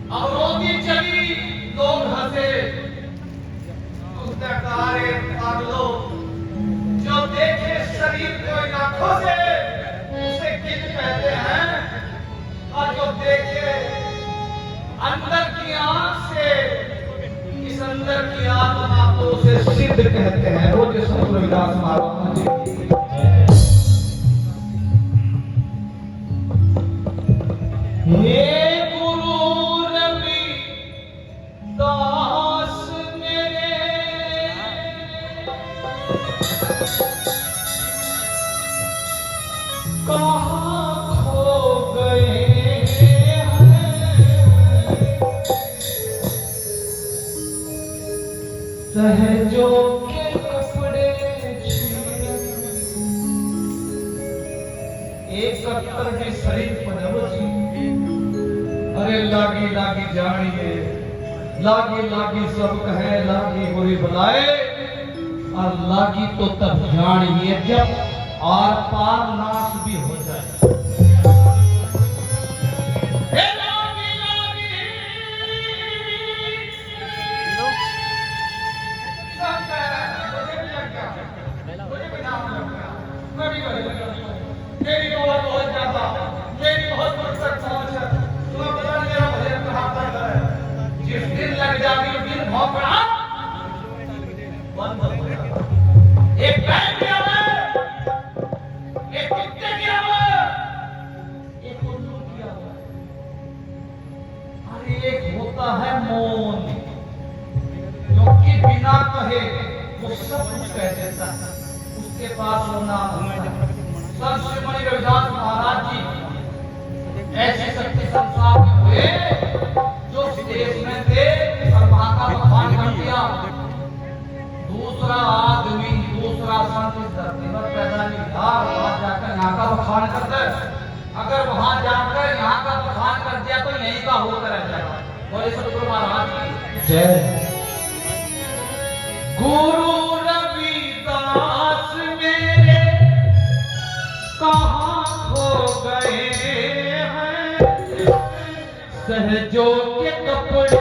अब रोती चली, लोग हंसे। उसने कहा, रे पागलो, जो देखे शरीर को इन आंखों से उसे गिद्ध कहते हैं, और जो देखे अंदर की आंख से इस अंदर की आत्मा को उसे सिद्ध कहते हैं। रोज सतगुरु रविदास महाराज जी हे गुरु रविदास मेरे, कहाँ खो गए सहजों के कपड़े एक कत्तर के शरीर पर अरे लागी लागी जानिए, लागी लागी सब कहे, लागी बुरी बुलाए, और लागी तो तब जानिए जब आर पार नाश भी हो जाए। मेरी बहुत ज्यादा, मेरी बहुत फुर्सत समझ, तुम्हें पता नहीं मेरा भजन कहाँ तक है। जिस दिन लग जाती उस दिन भौंकना बंद हो जाता। एक बैल की आवाज़, एक कुत्ते की आवाज़, एक उल्लू की आवाज़, अरे एक होता है मौन, क्योंकि बिना कहे वो सब कुछ कह देता है। उसके पास वो नाम है संत श्रीमणि रविदास महाराज जी। ऐसे शक्ति संसार में हुए जो विदेश में थे और वहां का बखान कर दिया। दूसरा आदमी, दूसरा संत इस धरती पर पैदा नहीं था, वहां जाकर यहाँ का बखान कर दे। अगर वहां जाकर यहाँ का बखान कर दिया तो यहीं का होकर रह जाएगा। बोले सतगुरु महाराज की जय। गुरु रविदास मेरे कहाँ खो गए हैं, सहजों के कपड़े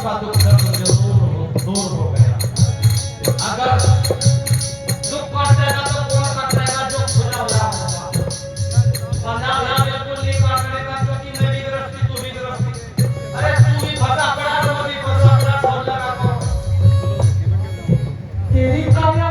का दुख दर्द दूर हो गया। अगर दुख काटेगा तो कौन काटेगा? जो खुदा हुआ होगा। वरना यहाँ बिल्कुल नहीं काटने का, क्योंकि मैं भी गृहस्थी, तू भी गृहस्थी। अरे तू भी फंसा पड़ा, मैं भी फंसा पड़ा, खोल लगा को। तेरी काया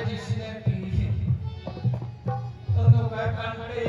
जिसने पी तो वह कंठे